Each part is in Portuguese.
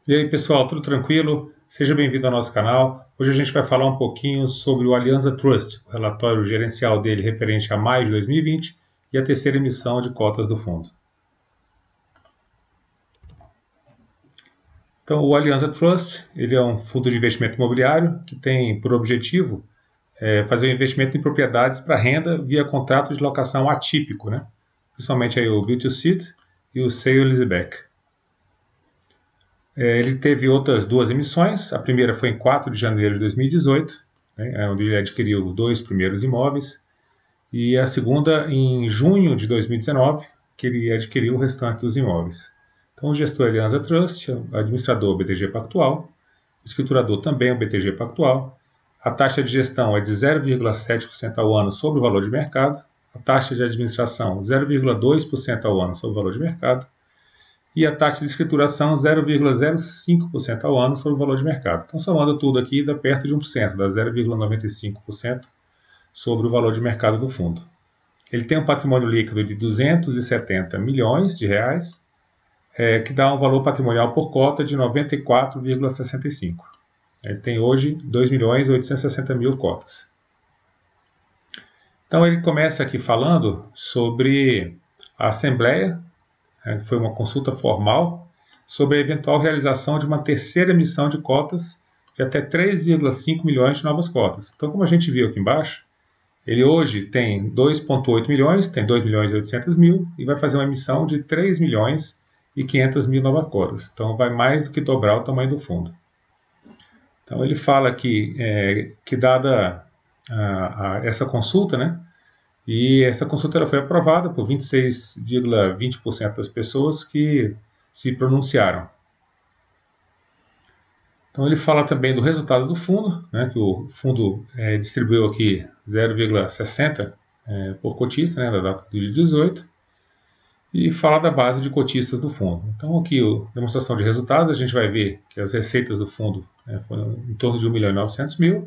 E aí, pessoal, tudo tranquilo? Seja bem-vindo ao nosso canal. Hoje a gente vai falar um pouquinho sobre o Alianza Trust, o relatório gerencial dele referente a maio de 2020 e a terceira emissão de cotas do fundo. Então, o Alianza Trust, ele é um fundo de investimento imobiliário que tem por objetivo fazer um investimento em propriedades para renda via contrato de locação atípico, né? Principalmente aí o Build-to-Suit e o Sale and Leaseback. Ele teve outras duas emissões. A primeira foi em 4 de janeiro de 2018, né, onde ele adquiriu os 2 primeiros imóveis. E a segunda em junho de 2019, que ele adquiriu o restante dos imóveis. Então, o gestor Alianza Trust, o administrador BTG Pactual, o escriturador também o BTG Pactual. A taxa de gestão é de 0,7% ao ano sobre o valor de mercado. A taxa de administração 0,2% ao ano sobre o valor de mercado. E a taxa de escrituração 0,05% ao ano sobre o valor de mercado. Então, somando tudo aqui, dá perto de 1%, dá 0,95% sobre o valor de mercado do fundo. Ele tem um patrimônio líquido de 270 milhões de reais, que dá um valor patrimonial por cota de 94,65. Ele tem hoje 2.860.000 cotas. Então, ele começa aqui falando sobre a Assembleia, que foi uma consulta formal, sobre a eventual realização de uma terceira emissão de cotas de até 3,5 milhões de novas cotas. Então, como a gente viu aqui embaixo, ele hoje tem 2,8 milhões, tem 2.800.000 e vai fazer uma emissão de 3.500.000 novas cotas. Então, vai mais do que dobrar o tamanho do fundo. Então, ele fala aqui que dada essa consulta, né, e essa consulta ela foi aprovada por 26,20% das pessoas que se pronunciaram. Então ele fala também do resultado do fundo, né, que o fundo distribuiu aqui 0,60 por cotista, né, da data do dia 18, e fala da base de cotistas do fundo. Então aqui a demonstração de resultados, a gente vai ver que as receitas do fundo foram em torno de 1.900.000,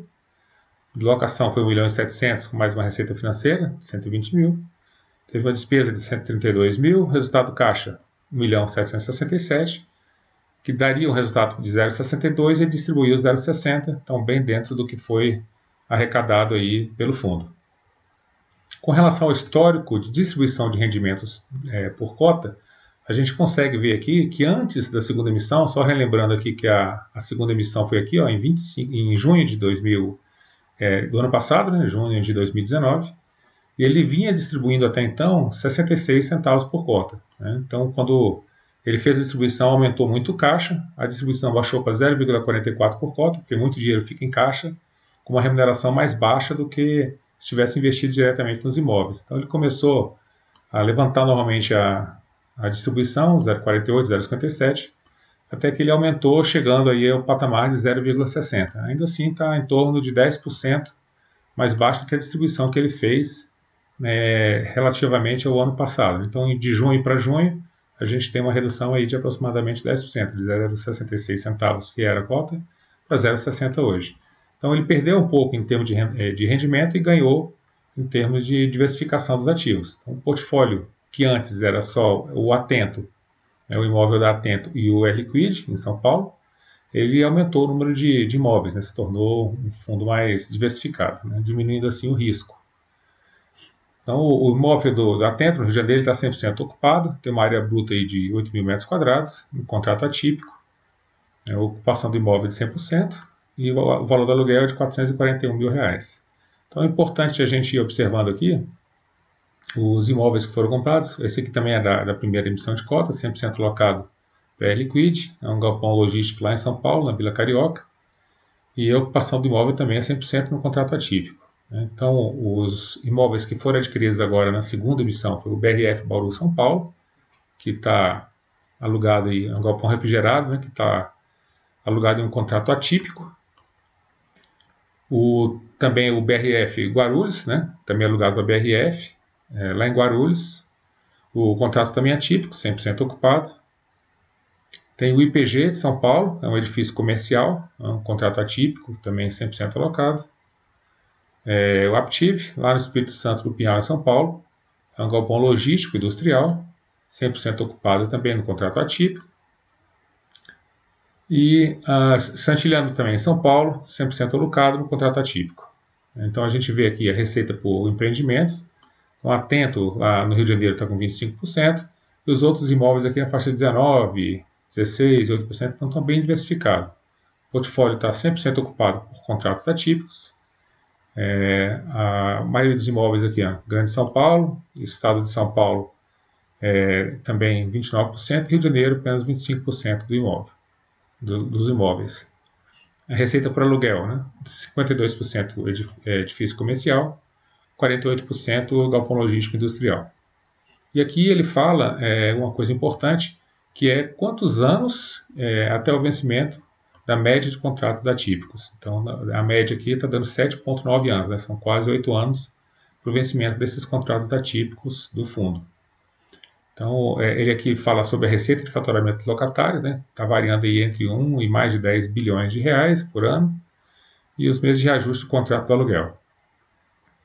de locação foi 1.700.000, com mais uma receita financeira, 120.000. Teve uma despesa de 132.000, resultado caixa 1.767.000, que daria um resultado de 0,62 e distribuiu 0,60, então bem dentro do que foi arrecadado aí pelo fundo. Com relação ao histórico de distribuição de rendimentos por cota, a gente consegue ver aqui que antes da segunda emissão, só relembrando aqui que a segunda emissão foi aqui, ó, em junho de do ano passado, né, junho de 2019, e ele vinha distribuindo até então 66 centavos por cota. Né? Então, quando ele fez a distribuição, aumentou muito o caixa, a distribuição baixou para 0,44 por cota, porque muito dinheiro fica em caixa, com uma remuneração mais baixa do que se tivesse investido diretamente nos imóveis. Então, ele começou a levantar normalmente a distribuição, 0,48, 0,57, até que ele aumentou, chegando aí ao patamar de 0,60. Ainda assim, está em torno de 10% mais baixo do que a distribuição que ele fez relativamente ao ano passado. Então, de junho para junho, a gente tem uma redução aí de aproximadamente 10%, de 0,66 centavos, que era a cota, para 0,60 hoje. Então, ele perdeu um pouco em termos de rendimento e ganhou em termos de diversificação dos ativos. Então, o portfólio, que antes era só o Atento, o imóvel da Atento e o Liquid, em São Paulo, ele aumentou o número de imóveis, né, se tornou um fundo mais diversificado, né, diminuindo assim o risco. Então, o imóvel da Atento, no Rio de Janeiro, está 100% ocupado, tem uma área bruta aí de 8.000 metros quadrados, um contrato atípico, a ocupação do imóvel de 100%, e o valor do aluguel é de R$441 mil. Então, é importante a gente ir observando aqui os imóveis que foram comprados. Esse aqui também é da primeira emissão de cotas, 100% locado para Liquid, é um galpão logístico lá em São Paulo, na Vila Carioca, e a ocupação do imóvel também é 100% no contrato atípico. Então, os imóveis que foram adquiridos agora na segunda emissão foi o BRF Bauru São Paulo, que está alugado aí, é um galpão refrigerado, né, que está alugado em um contrato atípico. Também o BRF Guarulhos, né, também alugado para BRF, lá em Guarulhos. O contrato também é atípico, 100% ocupado. Tem o IPG de São Paulo, é um edifício comercial, é um contrato atípico, também 100% alocado. O Aptiv, lá no Espírito Santo do Pinhal, em São Paulo, é um galpão logístico industrial, 100% ocupado também no contrato atípico. E Santillana também em São Paulo, 100% alocado no contrato atípico. Então a gente vê aqui a receita por empreendimentos. Então, Atento, lá no Rio de Janeiro, está com 25%, e os outros imóveis aqui na faixa de 19%, 16%, 8%, então estão bem diversificados. O portfólio está 100% ocupado por contratos atípicos. A maioria dos imóveis aqui, Grande São Paulo, Estado de São Paulo também 29%, Rio de Janeiro apenas 25% do imóvel, dos imóveis. A receita por aluguel, né? 52% edifício comercial, 48% galpão logístico industrial. E aqui ele fala uma coisa importante, que é quantos anos até o vencimento da média de contratos atípicos. Então, a média aqui está dando 7,9 anos, né? São quase 8 anos para o vencimento desses contratos atípicos do fundo. Então, ele aqui fala sobre a receita de faturamento dos locatários, né? Está variando aí entre 1 e mais de 10 bilhões de reais por ano, e os meses de reajuste do contrato do aluguel.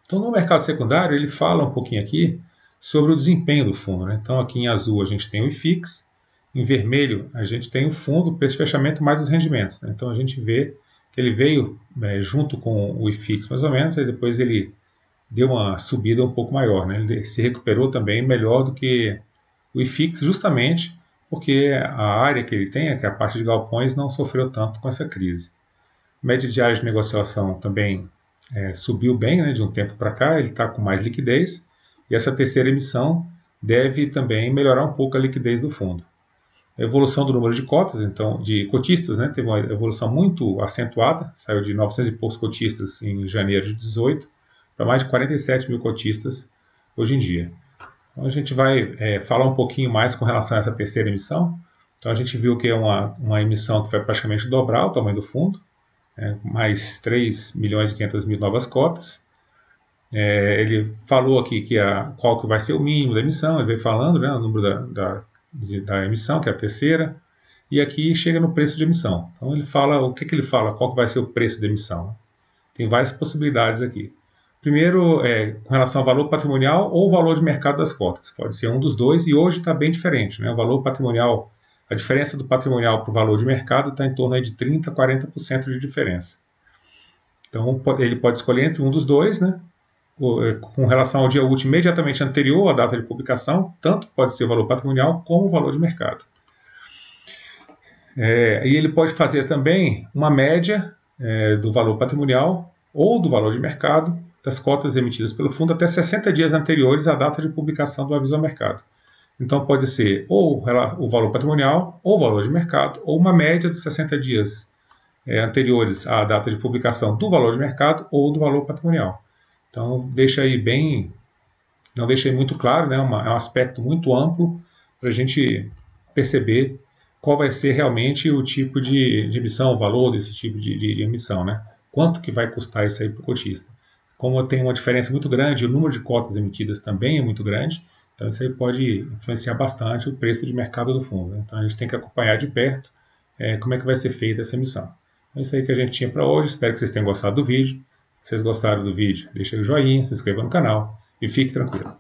Então, no mercado secundário, ele fala um pouquinho aqui sobre o desempenho do fundo, né? Então, aqui em azul a gente tem o IFIX, em vermelho a gente tem o fundo, preço de fechamento mais os rendimentos, né? Então, a gente vê que ele veio junto com o IFIX mais ou menos, e depois ele deu uma subida um pouco maior, né? Ele se recuperou também melhor do que o IFIX, justamente porque a área que ele tem, que é a parte de galpões, não sofreu tanto com essa crise. Média diária de negociação também subiu bem, né, de um tempo para cá, ele está com mais liquidez, e essa terceira emissão deve também melhorar um pouco a liquidez do fundo. A evolução do número de cotas, então, de cotistas, né, teve uma evolução muito acentuada, saiu de 900 e poucos cotistas em janeiro de 18 para mais de 47 mil cotistas hoje em dia. Então a gente vai falar um pouquinho mais com relação a essa terceira emissão. Então a gente viu que é uma emissão que vai praticamente dobrar o tamanho do fundo, mais 3 milhões e 500 mil novas cotas. Ele falou aqui qual que vai ser o mínimo da emissão, ele veio falando, né, o número da emissão, que é a terceira, e aqui chega no preço de emissão. Então ele fala, o que ele fala, qual que vai ser o preço de emissão. Tem várias possibilidades aqui. Primeiro, com relação ao valor patrimonial ou valor de mercado das cotas. Pode ser um dos dois, e hoje está bem diferente, né? O valor patrimonial, a diferença do patrimonial para o valor de mercado está em torno de 30% a 40% de diferença. Então, ele pode escolher entre um dos dois, né? Com relação ao dia útil imediatamente anterior à data de publicação, tanto pode ser o valor patrimonial como o valor de mercado. E ele pode fazer também uma média do valor patrimonial ou do valor de mercado das cotas emitidas pelo fundo até 60 dias anteriores à data de publicação do aviso ao mercado. Então pode ser ou o valor patrimonial, ou o valor de mercado, ou uma média dos 60 dias anteriores à data de publicação do valor de mercado ou do valor patrimonial. Então deixa aí não deixa aí muito claro, né? É um aspecto muito amplo para a gente perceber qual vai ser realmente o tipo de emissão, o valor desse tipo de emissão, né? Quanto que vai custar isso aí para o cotista. Como tem uma diferença muito grande, o número de cotas emitidas também é muito grande, então isso aí pode influenciar bastante o preço de mercado do fundo, né? Então a gente tem que acompanhar de perto como é que vai ser feita essa emissão. Então é isso aí que a gente tinha para hoje, espero que vocês tenham gostado do vídeo. Se vocês gostaram do vídeo, deixem o joinha, se inscreva no canal e fique tranquilo.